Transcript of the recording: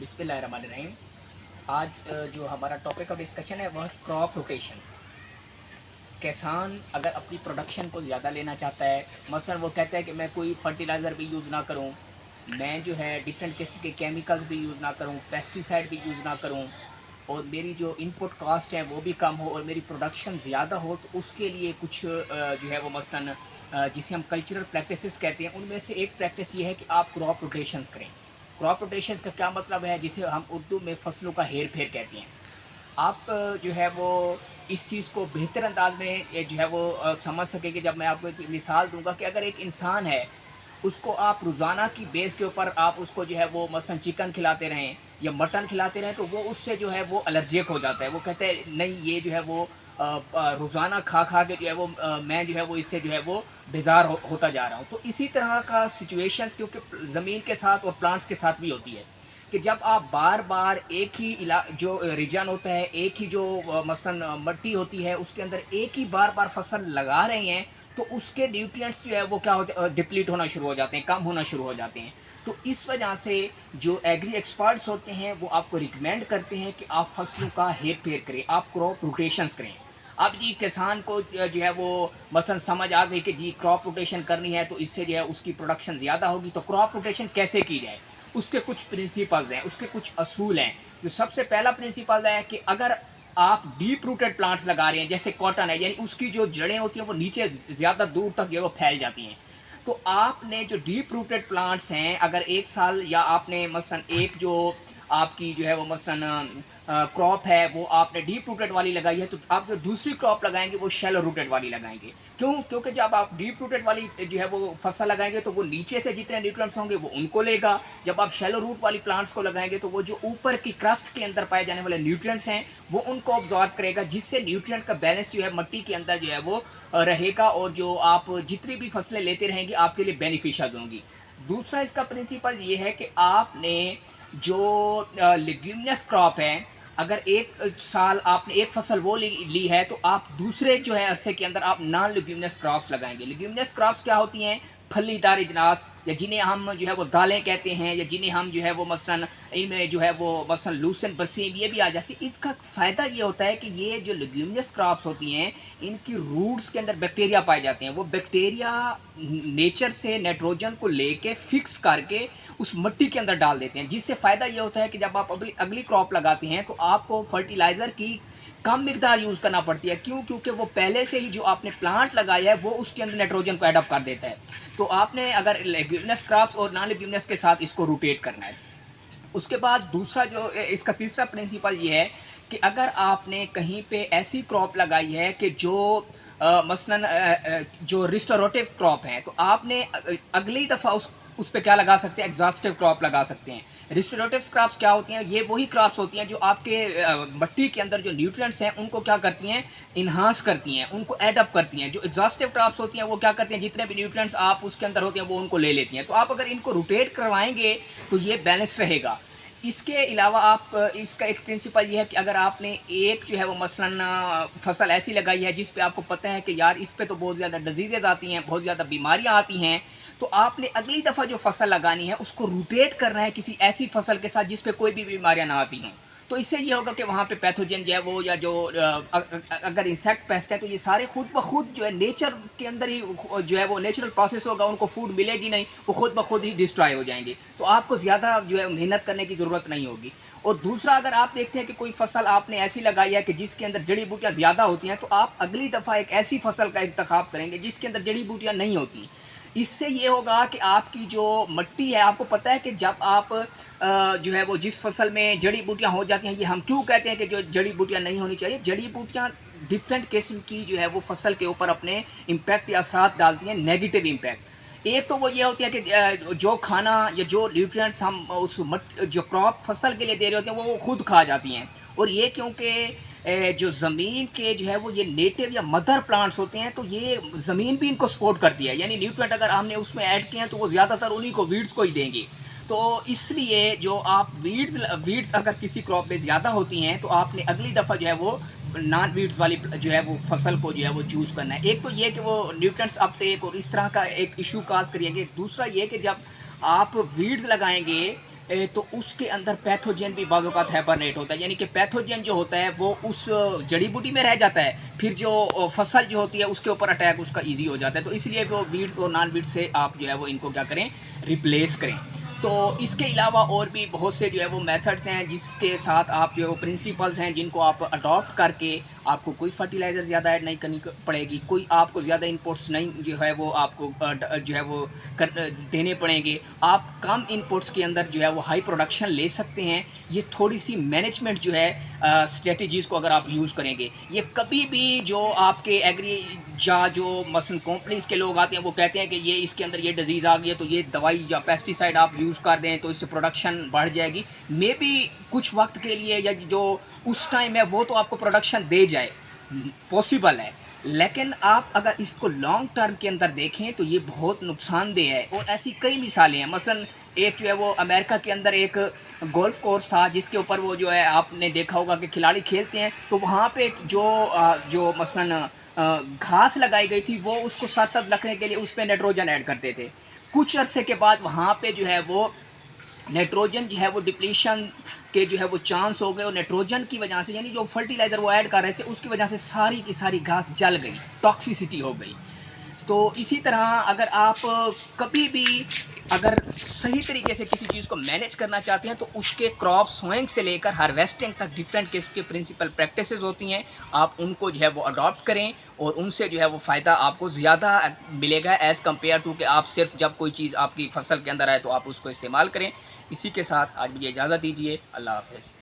बिस्मिल्लाहिर्रहमानिर्रहीम। आज जो हमारा टॉपिक ऑफ डिस्कशन है वह क्रॉप रोटेशन। किसान अगर अपनी प्रोडक्शन को ज़्यादा लेना चाहता है, मसलन वो कहता है कि मैं कोई फर्टिलाइज़र भी यूज़ ना करूं, मैं जो है डिफरेंट किस्म के केमिकल्स भी यूज़ ना करूं, पेस्टिसाइड भी यूज़ ना करूं, और मेरी जो इनपुट कॉस्ट है वो भी कम हो और मेरी प्रोडक्शन ज़्यादा हो, तो उसके लिए कुछ जो है वो मसलन जिसे हम कल्चरल प्रैक्टिसेस कहते हैं, उनमें से एक प्रैक्टिस ये है कि आप क्रॉप रोटेशंस करें। क्रॉप रोटेशंस का क्या मतलब है, जिसे हम उर्दू में फसलों का हेर फेर कहते हैं। आप जो है वो इस चीज़ को बेहतर अंदाज में जो है वो समझ सकेंगे जब मैं आपको एक मिसाल दूंगा कि अगर एक इंसान है, उसको आप रोज़ाना की बेस के ऊपर आप उसको जो है वो मसलन चिकन खिलाते रहें या मटन खिलाते रहें, तो वो उससे जो है वो एलर्जिक हो जाता है। वो कहते हैं नहीं, ये जो है वो रोज़ाना खा खा के जो है वो मैं जो है वो इससे जो है वो बेजार होता जा रहा हूँ। तो इसी तरह का सिचुएशंस क्योंकि ज़मीन के साथ और प्लांट्स के साथ भी होती है कि जब आप बार बार एक ही जो रीजन होता है, एक ही जो मसलन मिट्टी होती है, उसके अंदर एक ही बार बार फसल लगा रहे हैं, तो उसके न्यूट्रिएंट्स जो है वो क्या होते डिप्लीट होना शुरू हो जाते हैं, कम होना शुरू हो जाते हैं। तो इस वजह से जो एग्री एक्सपर्ट्स होते हैं वो आपको रिकमेंड करते हैं कि आप फसलों का हेर फेर करें, आप क्रॉप रोटेशंस करें। अब जी किसान को जो है वो मसलन समझ आ गई कि जी क्रॉप रोटेशन करनी है तो इससे जो है उसकी प्रोडक्शन ज़्यादा होगी। तो क्रॉप रोटेशन कैसे की जाए, उसके कुछ प्रिंसिपल्स हैं, उसके कुछ असूल हैं। जो सबसे पहला प्रिंसिपल है कि अगर आप डीप रूटेड प्लांट्स लगा रहे हैं, जैसे कॉटन है, यानी उसकी जो जड़ें होती हैं वो नीचे ज़्यादा दूर तक जो है वो फैल जाती हैं, तो आपने जो डीप रूटेड प्लांट्स हैं, अगर एक साल या आपने मसलन एक जो आपकी जो है वो मसलन क्रॉप है वो आपने डीप रूटेड वाली लगाई है, तो आप जो दूसरी क्रॉप लगाएंगे वो शैलो रूटेड वाली लगाएंगे। क्यों? क्योंकि जब आप डीप रूटेड वाली जो है वो फसल लगाएंगे तो वो नीचे से जितने न्यूट्रिएंट्स होंगे वो उनको लेगा। जब आप शैलो रूट वाली प्लांट्स को लगाएंगे तो वो जो ऊपर की क्रस्ट के अंदर पाए जाने वाले न्यूट्रिएंट्स हैं वो उनको ऑब्जॉर्व करेगा, जिससे न्यूट्रिएंट का बैलेंस जो है मिट्टी के अंदर जो है वो रहेगा, और जो आप जितनी भी फसलें लेते रहेंगी आपके लिए बेनिफिशियल होंगी। दूसरा इसका प्रिंसिपल ये है कि आपने जो लेग्यूमिनस क्रॉप है, अगर एक साल आपने एक फसल वो ली है, तो आप दूसरे जो है अरसे के अंदर आप नॉन लेग्यूमिनस क्रॉप्स लगाएंगे। लेग्यूमिनस क्रॉप्स क्या होती हैं? फलीदार अजनास, या जिन्हें हम जो है वो दालें कहते हैं, या जिन्हें हम जो है वो मसलन इनमें जो है वो मसलन लूसन बरसीम ये भी आ जाती है। इसका फ़ायदा ये होता है कि ये जो लेग्यूमिनस क्रॉप्स होती हैं, इनकी रूट्स के अंदर बैक्टीरिया पाए जाते हैं। वो बैक्टीरिया नेचर से नाइट्रोजन को लेके फिक्स करके उस मिट्टी के अंदर डाल देते हैं, जिससे फ़ायदा ये होता है कि जब आप अगली क्रॉप लगाते हैं तो आपको फर्टिलाइज़र की कम मिकदार यूज़ करना पड़ती है। क्यों? क्योंकि वो पहले से ही जो आपने प्लांट लगाया है वो उसके अंदर नाइट्रोजन को एडप्ट कर देता है। तो आपने अगर लेग्यूमिनस क्रॉप्स और नॉन लेग्यूमिनस के साथ इसको रोटेट करना है। उसके बाद दूसरा जो इसका तीसरा प्रिंसिपल ये है कि अगर आपने कहीं पे ऐसी क्रॉप लगाई है कि जो मसलन जो रिस्टोरेटिव क्रॉप है, तो आपने अगली दफ़ा उस पे क्या लगा सकते हैं? एग्जॉस्टिव क्रॉप लगा सकते हैं। रिस्टोरेटिव क्रॉप्स क्या होती हैं? ये वही क्रॉप्स होती हैं जो आपके मिट्टी के अंदर जो न्यूट्रिएंट्स हैं उनको क्या करती हैं? इन्हांस करती हैं, उनको एडअप करती हैं। जो एग्जॉस्टिव क्रॉप्स होती हैं वो क्या करती हैं? जितने भी न्यूट्रिएंट्स आप उसके अंदर होते हैं वो उनको ले लेती हैं। तो आप अगर इनको रोटेट करवाएंगे तो ये बैलेंस रहेगा। इसके अलावा आप इसका एक प्रिंसिपल ये है कि अगर आपने एक जो है वो मसलन फसल ऐसी लगाई है जिस पे आपको पता है कि यार इस पे तो बहुत ज़्यादा डिजीज़ेज़ आती हैं, बहुत ज़्यादा बीमारियां आती हैं, तो आपने अगली दफ़ा जो फसल लगानी है उसको रोटेट करना है किसी ऐसी फसल के साथ जिस पे कोई भी बीमारियां ना आती हों। तो इससे ये होगा कि वहाँ पे पैथोजन जो है वो, या जो अगर इंसेक्ट पेस्ट है, तो ये सारे खुद ब खुद जो है नेचर के अंदर ही जो है वो नेचुरल प्रोसेस होगा, उनको फूड मिलेगी नहीं, वो खुद ब खुद ही डिस्ट्रॉय हो जाएंगे। तो आपको ज़्यादा जो है मेहनत करने की ज़रूरत नहीं होगी। और दूसरा, अगर आप देखते हैं कि कोई फसल आपने ऐसी लगाई है कि जिसके अंदर जड़ी बूटियाँ ज़्यादा होती हैं, तो आप अगली दफ़ा एक ऐसी फसल का इंतखाब करेंगे जिसके अंदर जड़ी बूटियाँ नहीं होती। इससे ये होगा कि आपकी जो मिट्टी है, आपको पता है कि जब आप जो है वो जिस फसल में जड़ी बूटियाँ हो जाती हैं, ये हम क्यों कहते हैं कि जो जड़ी बूटियाँ नहीं होनी चाहिए? जड़ी बूटियाँ डिफरेंट किस्म की जो है वो फसल के ऊपर अपने इम्पैक्ट या असरात डालती हैं, नेगेटिव इम्पैक्ट। एक तो वो ये होती है कि जो खाना या जो न्यूट्रिएंट्स हम उस जो क्रॉप फसल के लिए दे रहे होते हैं वो खुद खा जाती हैं। और ये क्योंकि जो ज़मीन के जो है वो ये नेटिव या मदर प्लांट्स होते हैं, तो ये ज़मीन भी इनको सपोर्ट करती है, यानी न्यूट्रिएंट अगर हमने उसमें ऐड किए हैं तो वो ज़्यादातर उन्हीं को, वीड्स को ही देंगे। तो इसलिए जो आप वीड्स अगर किसी क्रॉप में ज़्यादा होती हैं तो आपने अगली दफ़ा जो है वो नॉन वीड्स वाली जो है वो फसल को जो है वो चूज़ करना है। एक तो ये कि वो न्यूट्रिएंट्स अपटेक और इस तरह का एक इशू काज करिएगा। दूसरा ये कि जब आप वीड्स लगाएंगे तो उसके अंदर पैथोजन भी बाज़ औक़ात हाइबरनेट होता है, यानी कि पैथोजन जो होता है वो उस जड़ी बूटी में रह जाता है, फिर जो फसल जो होती है उसके ऊपर अटैक उसका ईज़ी हो जाता है। तो इसलिए वो वीड्स और नॉन वीड्स से आप जो है वो इनको क्या करें, रिप्लेस करें। तो इसके अलावा और भी बहुत से जो है वो मेथड्स हैं जिसके साथ आप जो है वो प्रिंसिपल्स हैं जिनको आप अडॉप्ट करके आपको कोई फर्टिलाइज़र ज़्यादा ऐड नहीं करनी पड़ेगी, कोई आपको ज़्यादा इनपुट्स नहीं जो है वो आपको जो है वो देने पड़ेंगे। आप कम इनपुट्स के अंदर जो है वो हाई प्रोडक्शन ले सकते हैं। ये थोड़ी सी मैनेजमेंट जो है स्ट्रेटजीज़ को अगर आप यूज़ करेंगे, ये कभी भी जो आपके एग्री या जो मसलन कंपनीज़ के लोग आते हैं वो कहते हैं कि ये इसके अंदर ये डिजीज़ आ गई है तो ये दवाई या पेस्टिसाइड आप यूज़ कर दें तो इससे प्रोडक्शन बढ़ जाएगी। मे बी कुछ वक्त के लिए या जो उस टाइम है वो तो आपको प्रोडक्शन दे जाए, पॉसिबल है, लेकिन आप अगर इसको लॉन्ग टर्म के अंदर देखें तो ये बहुत नुकसानदेह है। और ऐसी कई मिसालें हैं। मसलन एक जो है वो अमेरिका के अंदर एक गोल्फ कोर्स था जिसके ऊपर वो जो है आपने देखा होगा कि खिलाड़ी खेलते हैं, तो वहाँ पे जो मसलन घास लगाई गई थी वो उसको सरसब्ज रखने के लिए उस पर नाइट्रोजन ऐड करते थे। कुछ अरसे के बाद वहाँ पे जो है वो नाइट्रोजन जो है वो डिप्लीशन के जो है वो चांस हो गए और नाइट्रोजन की वजह से, यानी जो फर्टिलाइज़र वो ऐड कर रहे थे उसकी वजह से सारी की सारी घास जल गई, टॉक्सिसिटी हो गई। तो इसी तरह अगर आप कभी भी अगर सही तरीके से किसी चीज़ को मैनेज करना चाहते हैं तो उसके क्रॉप सोइंग से लेकर हार्वेस्टिंग तक डिफरेंट किस्म के प्रिंसिपल प्रैक्टिसेस होती हैं। आप उनको जो है वो अडॉप्ट करें और उनसे जो है वो फ़ायदा आपको ज़्यादा मिलेगा एज़ कम्पेयर टू कि आप सिर्फ जब कोई चीज़ आपकी फसल के अंदर आए तो आप उसको इस्तेमाल करें। इसी के साथ आज मुझे इजाज़त दीजिए। अल्लाह हाफ़िज़।